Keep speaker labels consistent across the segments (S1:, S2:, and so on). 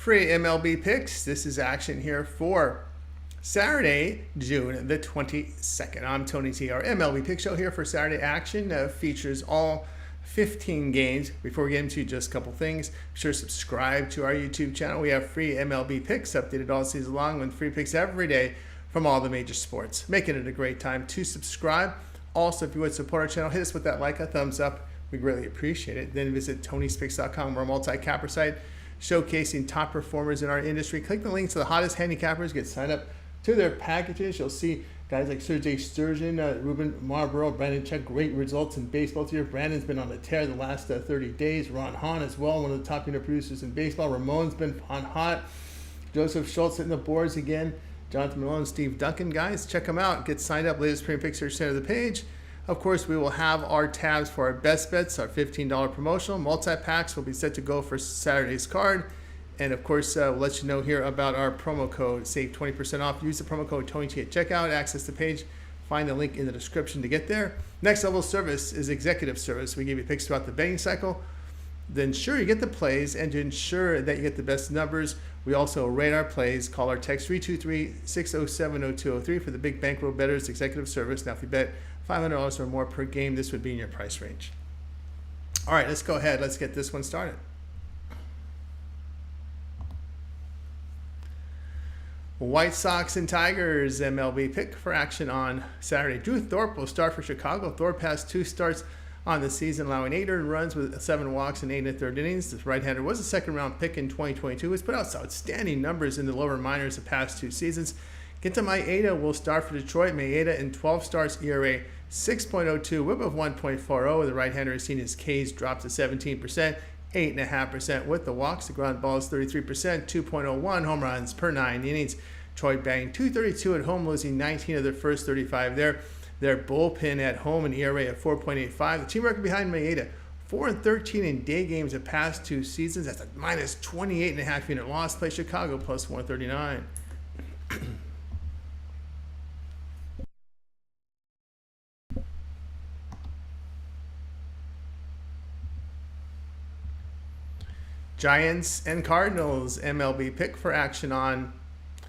S1: free MLB picks. This is action here for Saturday, June the 22nd. I'm Tony T. Our MLB pick show here for Saturday action features all 15 games. Before we get into just a couple things, be sure to subscribe to our YouTube channel. We have free MLB picks updated all season long with free picks every day from all the major sports, making it a great time to subscribe. Also, if you would support our channel, hit us with that like, a thumbs up. We greatly appreciate it. Then visit Tony'sPicks.com. We're a multi-capper site showcasing top performers in our industry. Click the link to the hottest handicappers. Get signed up to their packages. You'll see guys like Sergey Sturgeon, Ruben Marlboro, Brandon Check, great results in baseball this year. Brandon's been on the tear the last 30 days. Ron Hahn as well, one of the top unit producers in baseball. Ramon's been on hot. Joseph Schultz hitting the boards again. Jonathan Malone, Steve Duncan. Guys, check them out. Get signed up. Latest premium picks are center of the page. Of course, we will have our tabs for our best bets, our $15 promotional. Multi-packs will be set to go for Saturday's card. And of course, we'll let you know here about our promo code. Save 20% off. Use the promo code TonyT at checkout. Access the page. Find the link in the description to get there. Next level service is executive service. We give you picks throughout the betting cycle. To ensure you get the plays and to ensure that you get the best numbers, we also rate our plays. Call or text 323-607-0203 for the big bankroll bettors executive service. Now, if you bet $500 or more per game, this would be in your price range. All right, let's go ahead. Let's get this one started. White Sox and Tigers MLB pick for action on Saturday. Drew Thorpe will start for Chicago. Thorpe has 2 starts on the season, allowing 8 earned runs with 7 walks and 8 1/3 innings. This right-hander was a second-round pick in 2022. He's put out outstanding numbers in the lower minors the past 2 seasons. Kenta Maeda will start for Detroit. Maeda in 12 starts, ERA 6.02, whip of 1.40. The right-hander has seen his Ks drop to 17%, 8.5% with the walks. The ground ball is 33%, 2.01 home runs per 9 innings. Detroit batting .232 at home, losing 19 of their first 35 there. Their bullpen at home, an ERA of 4.85. The team record behind Maeda, 4-13 in day games the past 2 seasons. That's a minus 28.5 unit loss. Play Chicago plus 139. Giants and Cardinals MLB pick for action on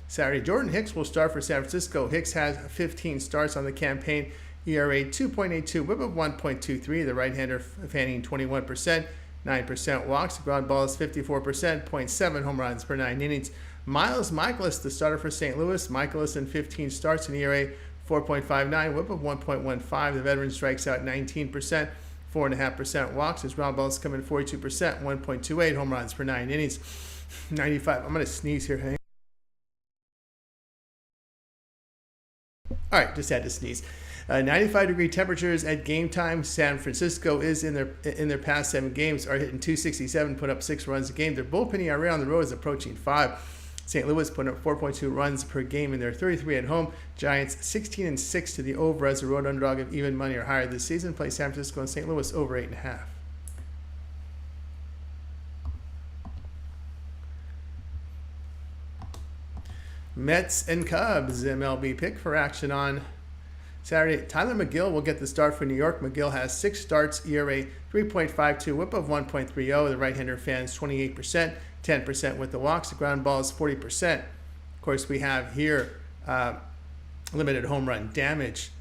S1: Saturday. Jordan Hicks will start for San Francisco. Hicks has 15 starts on the campaign, ERA 2.82, whip of 1.23. The right-hander fanning 21%, 9% walks. The ground ball is 54%, 0.7 home runs per 9 innings. Miles Michaelis, the starter for St. Louis. Michaelis in 15 starts, an ERA 4.59, whip of 1.15. The veteran strikes out 19%. 4.5% walks. His ground balls come in 42%, 1.28 home runs per 9 innings. 95. I'm going to sneeze here. Hey. All right, just had to sneeze. 95-degree temperatures at game time. San Francisco is in their past 7 games are hitting .267, put up 6 runs a game. Their bullpen ERA on the road is approaching 5. St. Louis putting up 4.2 runs per game in their 33 at home. Giants 16-6 to the over as a road underdog of even money or higher this season. Play San Francisco and St. Louis over 8.5. Mets and Cubs MLB pick for action on Saturday. Tyler McGill will get the start for New York. McGill has 6 starts, ERA 3.52, whip of 1.30. The right-hander fans 28%, 10% with the walks. The ground ball is 40%. Of course, we have here limited home run damage.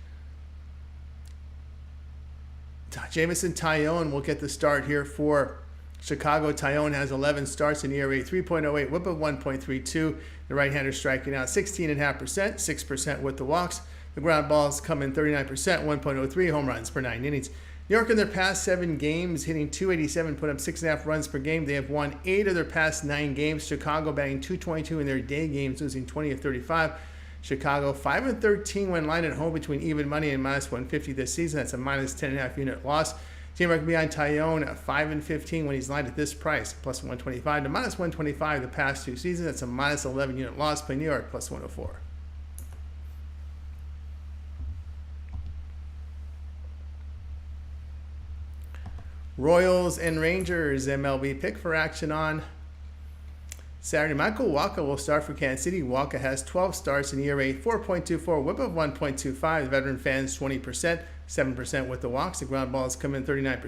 S1: Jameson Taillon will get the start here for Chicago. Taillon has 11 starts in ERA 3.08, whip of 1.32. The right-hander striking out 16.5%, 6% with the walks. The ground balls come in 39%, 1.03 home runs per 9 innings. New York in their past 7 games hitting .287, put up 6.5 runs per game. They have won 8 of their past 9 games. Chicago batting .222 in their day games, losing 20 of 35. Chicago 5-13 when lined at home between even money and minus 150 this season. That's a minus 10.5 unit loss. Team record behind Taillon 5-15 when he's lined at this price, plus 125 to minus 125 the past 2 seasons. That's a minus 11 unit loss. Play New York plus 104. Royals and Rangers MLB pick for action on Saturday. Michael Wacha will start for Kansas City. Wacha has 12 starts in ERA 4.24, whip of 1.25. The veteran fans 20%, 7% with the walks. The ground balls come in 39%,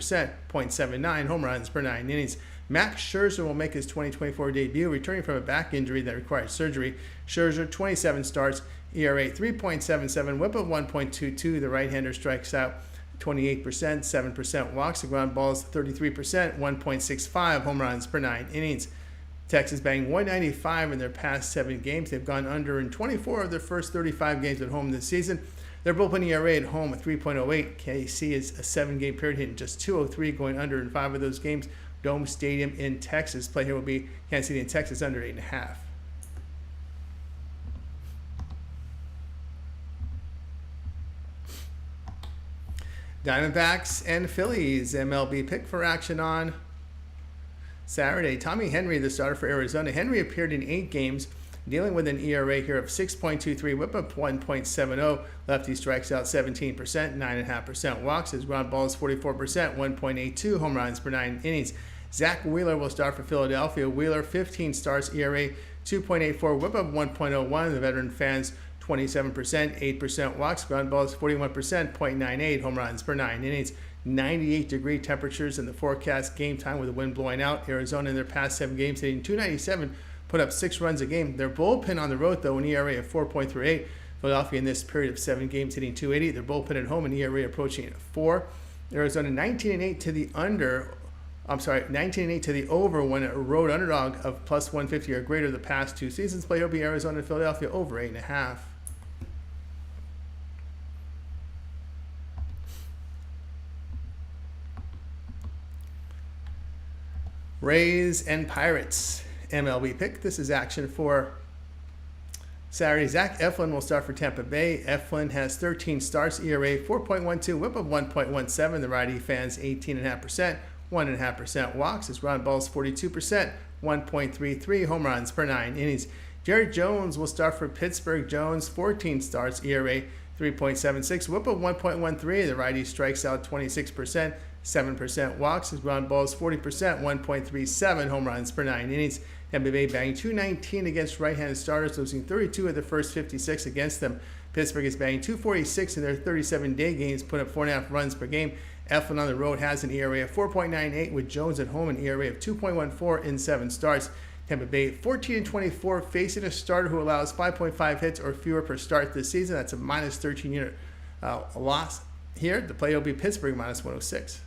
S1: 0.79 home runs per 9 innings. Max Scherzer will make his 2024 debut, returning from a back injury that required surgery. Scherzer, 27 starts, ERA 3.77, whip of 1.22. The right-hander strikes out 28%, 7% walks. The ground balls 33%, 1.65 home runs per 9 innings. Texas batting 195 in their past 7 games. They've gone under in 24 of their first 35 games at home this season. Their bullpen ERA at home at 3.08. KC is a 7-game period hitting just 203, going under in 5 of those games. Dome Stadium in Texas. Play here will be Kansas City in Texas under 8.5. Diamondbacks and Phillies. MLB pick for action on Saturday. Tommy Henry, the starter for Arizona. Henry appeared in 8 games, dealing with an ERA here of 6.23, whip up 1.70. Lefty strikes out 17%, 9.5% walks. His ground balls 44%, 1.82 home runs per 9 innings. Zach Wheeler will start for Philadelphia. Wheeler, 15 starts, ERA 2.84, whip up 1.01. The veteran fans 27%, 8% walks. Ground balls 41%, 0.98 home runs per 9 innings. 98-degree temperatures in the forecast. Game time with the wind blowing out. Arizona in their past 7 games hitting 297, put up 6 runs a game. Their bullpen on the road, though, an ERA of 4.38. Philadelphia in this period of 7 games hitting 280. Their bullpen at home, an ERA approaching 4. Arizona 19-8 to the under. 19-8 to the over when a road underdog of plus 150 or greater the past 2 seasons. Play will be Arizona and Philadelphia over 8.5. Rays and Pirates. MLB pick. This is action for Saturday. Zach Eflin will start for Tampa Bay. Eflin has 13 starts, ERA 4.12, whip of 1.17. The righty fans 18.5%, 1.5% walks. His ground balls 42%, 1.33 home runs per 9 innings. Jared Jones will start for Pittsburgh. Jones, 14 starts, ERA 3.76, whip of 1.13. The righty strikes out 26%, 7% walks. His ground balls 40%, 1.37 home runs per 9 innings. Tampa Bay batting 219 against right-handed starters, losing 32 of the first 56 against them. Pittsburgh is batting 246 in their 37-day games, putting up 4.5 runs per game. Eflin on the road has an ERA of 4.98, with Jones at home an ERA of 2.14 in 7 starts. Tampa Bay 14-24, facing a starter who allows 5.5 hits or fewer per start this season. That's a minus 13 unit loss here. The play will be Pittsburgh minus 106.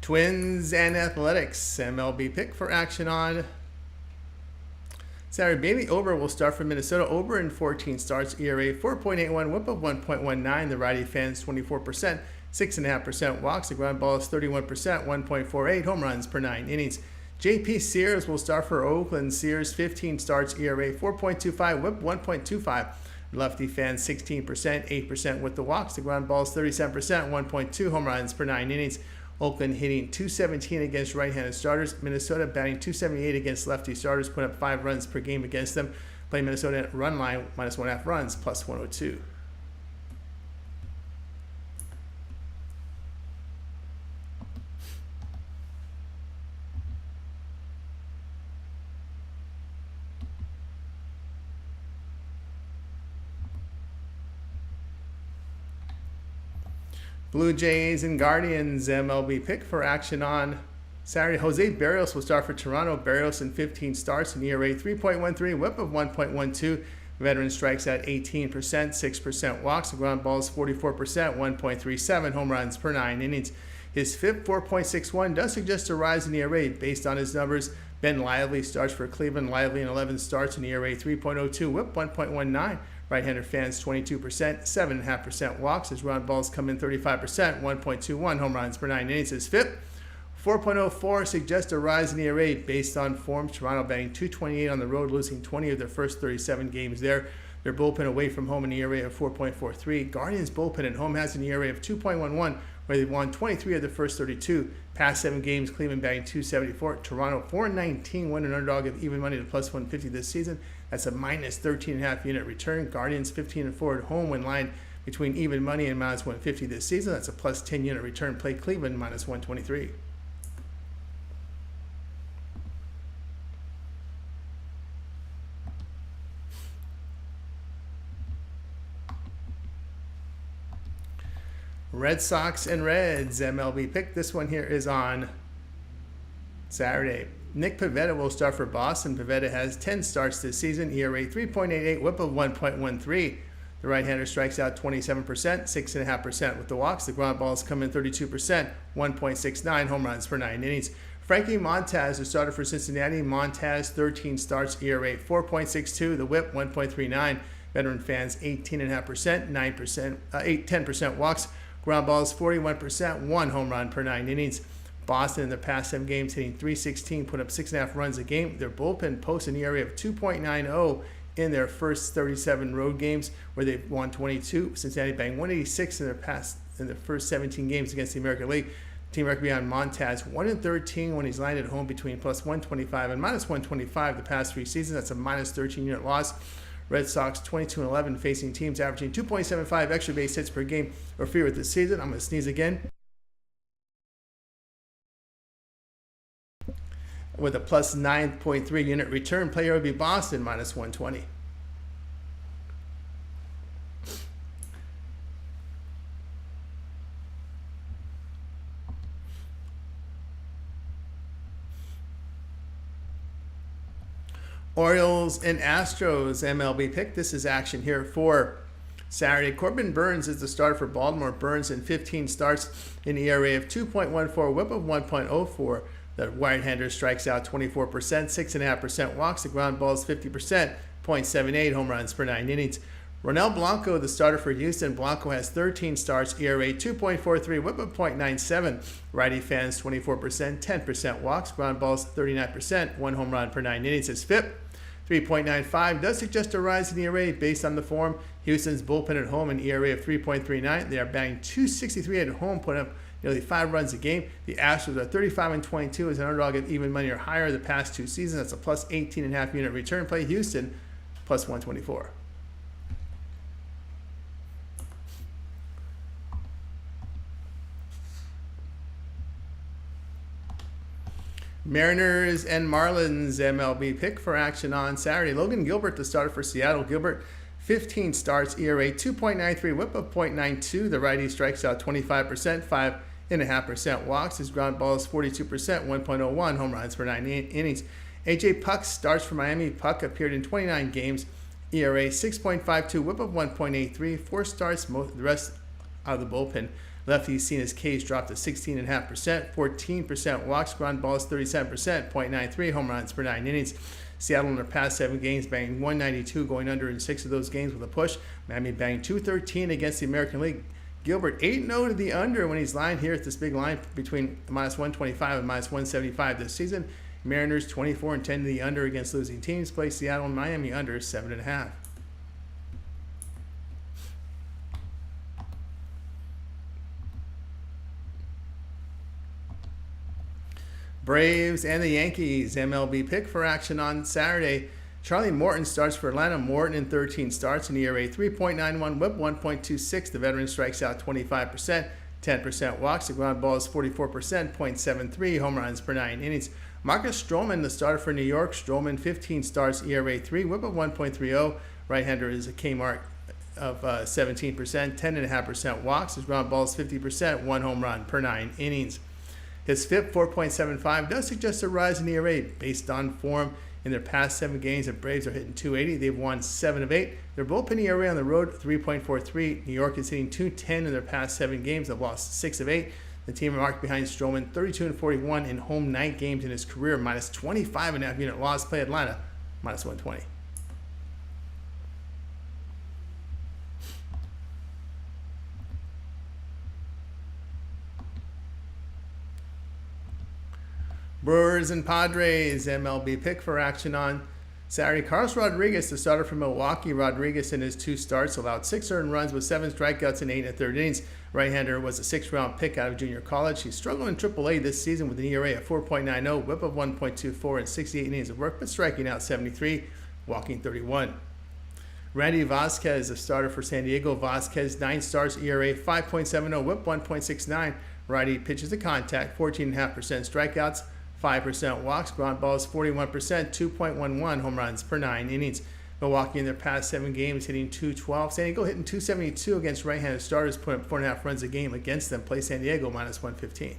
S1: Twins and Athletics. MLB pick for action on Saturday. Bailey Ober will start for Minnesota. Ober in 14 starts, ERA 4.81, whip of 1.19. The righty fans 24%, 6.5% walks. The ground ball is 31%, 1.48 home runs per 9 innings. JP Sears will start for Oakland. Sears 15 starts, ERA 4.25, whip 1.25. Lefty fans 16%, 8% with the walks. The ground ball is 37%, 1.2 home runs per 9 innings. Oakland hitting 217 against right-handed starters. Minnesota batting 278 against lefty starters, putting up 5 runs per game against them. Play Minnesota at run line minus 1.5 runs, plus 102. Blue Jays and Guardians. MLB pick for action on Saturday. Jose Barrios will start for Toronto. Barrios in 15 starts, an ERA 3.13, whip of 1.12. Veteran strikes at 18%, 6% walks. The ground balls 44%, 1.37 home runs per 9 innings. His FIP 4.61 does suggest a rise in ERA based on his numbers. Ben Lively starts for Cleveland. Lively in 11 starts, an ERA 3.02, whip 1.19. Right-hander fans 22%, 7.5% walks. His ground balls come in 35%, 1.21 home runs per 9 innings. His FIP 4.04 suggests a rise in ERA based on form. Toronto batting 228 on the road, losing 20 of their first 37 games there. Their bullpen away from home an ERA of 4.43. Guardians bullpen at home has an ERA of 2.11, where they've won 23 of the first 32. Past 7 games, Cleveland batting 274. Toronto 419, won an underdog of even money to plus 150 this season. That's a minus 13.5 unit return. Guardians 15-4 at home when lined between even money and minus 150 this season. That's a plus 10 unit return. Play Cleveland minus 123. Red Sox and Reds MLB pick. This one here is on Saturday. Nick Pivetta will start for Boston. Pivetta has 10 starts this season. ERA 3.88, whip of 1.13. The right-hander strikes out 27%, 6.5% with the walks. The ground balls come in 32%, 1.69 home runs per 9 innings. Frankie Montas, the starter for Cincinnati. Montas, 13 starts, ERA 4.62. The whip 1.39. Veteran fans 18.5%, 10% walks. Ground balls 41%, 1 home run per 9 innings. Boston in the past 7 games hitting .316, put up 6.5 runs a game. Their bullpen posts an ERA of 2.90 in their first 37 road games, where they've won 22. Cincinnati banged 186 in their first 17 games against the American League. Team record beyond Montaz 1-13 when he's lined at home between plus 125 and minus 125 the past 3 seasons. That's a minus 13 unit loss. Red Sox 22-11 facing teams averaging 2.75 extra base hits per game or fewer this season. I'm going to sneeze again. With a plus 9.3 unit return, player would be Boston minus 120. Orioles and Astros MLB pick. This is action here for Saturday. Corbin Burnes is the starter for Baltimore. Burnes in 15 starts, an ERA of 2.14, whip of 1.04. The right-hander strikes out 24%, 6.5% walks. The ground balls 50%, 0.78 home runs per 9 innings. Ronel Blanco, the starter for Houston. Blanco has 13 starts, ERA 2.43, whip of 0.97. Righty fans 24%, 10% walks. Ground balls 39%, 1 home run per 9 innings. His FIP 3.95 does suggest a rise in ERA based on the form. Houston's bullpen at home, an ERA of 3.39. They are batting .263 at home, putting up nearly 5 runs a game. The Astros are 35-22 as an underdog of even money or higher the past 2 seasons. That's a plus 18.5 unit return. Play Houston plus 124. Mariners and Marlins MLB pick for action on Saturday. Logan Gilbert, the starter for Seattle. Gilbert, 15 starts, ERA 2.93, whip of 0.92. The righty strikes out 25%, 5.5% walks. His ground ball is 42%, 1.01 home runs per 9 innings. A.J. Puck starts for Miami. Puck appeared in 29 games, ERA 6.52, whip of 1.83. 4 starts, the rest out of the bullpen. Lefty's seen his Ks drop to 16.5%, 14% walks. Ground balls 37%, 0.93 home runs per 9 innings. Seattle in their past 7 games banged 192, going under in 6 of those games with a push. Miami banged 213 against the American League. Gilbert 8-0 to the under when he's lined here at this big line between minus 125 and minus 175 this season. Mariners 24-10 to the under against losing teams. Play Seattle and Miami under 7.5. Braves and the Yankees MLB pick for action on Saturday. Charlie Morton starts for Atlanta. Morton in 13 starts, an ERA 3.91, whip 1.26. The veteran strikes out 25%, 10% walks. The ground ball is 44%, 0.73 home runs per 9 innings. Marcus Stroman, the starter for New York. Stroman 15 starts, ERA 3, whip of 1.30. Right-hander is a K-mark of 17%, 10.5% walks. His ground ball is 50%, 1 home run per 9 innings. His FIP 4.75 does suggest a rise in ERA based on form. In their past 7 games, the Braves are hitting .280. They've won 7 of 8. Their bullpen ERA on the road 3.43. New York is hitting .210 in their past 7 games. They've lost 6 of 8. The team marked behind Stroman 32-41 in home night games in his career, minus 25.5 unit loss. Play Atlanta minus 120. Brewers and Padres MLB pick for action on Saturday. Carlos Rodriguez, the starter for Milwaukee. Rodriguez in his 2 starts allowed 6 earned runs with 7 strikeouts in 8 1/3 innings. Right-hander was a 6th-round pick out of junior college. He's struggled in AAA this season with an ERA of 4.90, whip of 1.24, and 68 innings of work, but striking out 73, walking 31. Randy Vasquez, the starter for San Diego. Vasquez, 9 starts, ERA 5.70, whip 1.69. Righty pitches to contact, 14.5% strikeouts, 5% walks. Ground balls 41%, 2.11 home runs per 9 innings. Milwaukee in their past 7 games hitting .212. San Diego hitting .272 against right-handed starters, putting up 4.5 runs a game against them. Play San Diego minus 115.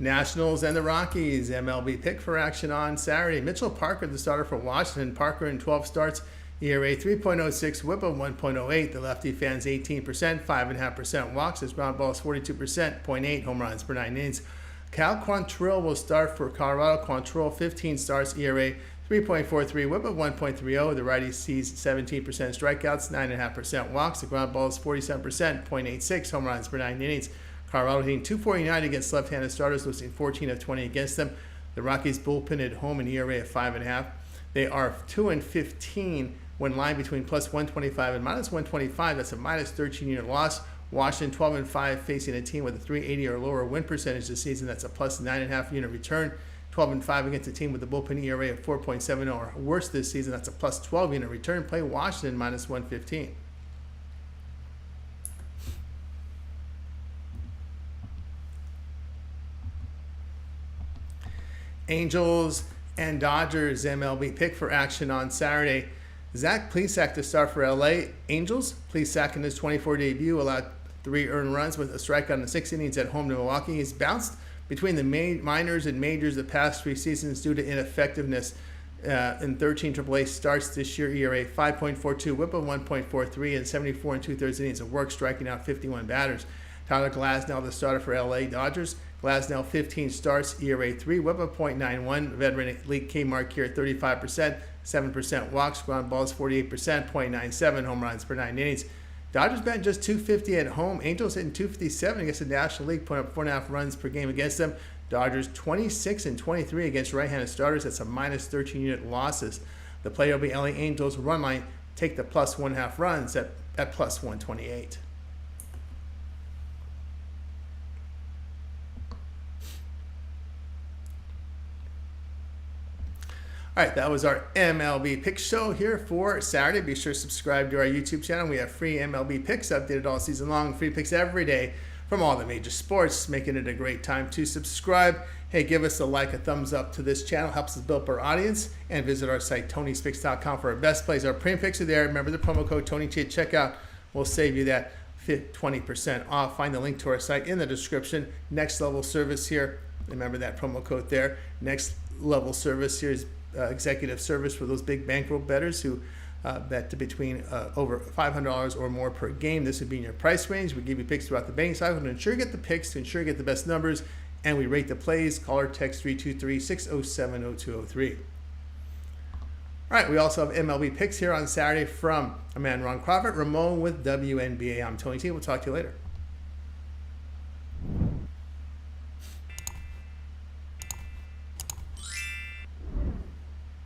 S1: Nationals and the Rockies, MLB pick for action on Saturday. Mitchell Parker, the starter for Washington. Parker in 12 starts, ERA 3.06, whip of 1.08. The lefty fans 18%, 5.5% walks. His ground balls 42%, 0.8 home runs per 9 innings. Cal Quantrill will start for Colorado. Quantrill 15 starts, ERA 3.43, whip of 1.30. The righty sees 17% strikeouts, 9.5% walks. The ground balls 47%, 0.86 home runs per 9 innings. Colorado hitting .249 against left-handed starters, losing 14 of 20 against them. The Rockies bullpen at home, an ERA of 5.5. They are 2-15 when lying between plus 125 and minus 125. That's a minus 13-unit loss. Washington 12-5 facing a team with a 380 or lower win percentage this season. That's a plus 9.5-unit return. 12-5 against a team with a bullpen ERA of 4.70 or worse this season. That's a plus 12-unit return. Play Washington minus 115. Angels and Dodgers, MLB pick for action on Saturday. Zach Plesac to start for LA Angels. Plesac in his 24 debut allowed 3 earned runs with a strikeout in 6 innings at home to Milwaukee. He's bounced between the minors and majors the past 3 seasons due to ineffectiveness in 13 AAA starts this year. ERA 5.42, whip of 1.43, and 74 2/3 innings of work, striking out 51 batters. Tyler Glasnow, the starter for LA Dodgers. Glasnow 15 starts, ERA 3, whip of 0.91. Veteran Elite K mark here 35%, 7% walks, ground balls 48%, 0.97 home runs per 9 innings. Dodgers batting just .250 at home. Angels hitting .257 against the National League, putting up 4.5 runs per game against them. Dodgers 26-23 against right-handed starters. That's a minus 13-unit losses. The play will be LA Angels run line. Take the plus 1.5 runs at plus 128. All right, that was our MLB Pick Show here for Saturday. Be sure to subscribe to our YouTube channel. We have free MLB picks updated all season long. Free picks every day from all the major sports, making it a great time to subscribe. Hey, give us a like, a thumbs up to this channel. Helps us build up our audience. And visit our site, Tony'sPicks.com, for our best plays. Our premium picks are there. Remember the promo code TonyT at checkout. We'll save you that 20% off. Find the link to our site in the description. Next level service here. Remember that promo code there. Next level service here is executive service for those big bankroll bettors who bet between over $500 or more per game. This would be in your price range. We give you picks throughout the betting cycle to ensure you get the picks, to ensure you get the best numbers, and we rate the plays. Call or text 323-607-0203. All right, we also have MLB picks here on Saturday from a man, Ron Crawford, Ramon with WNBA. I'm Tony T. We'll talk to you later.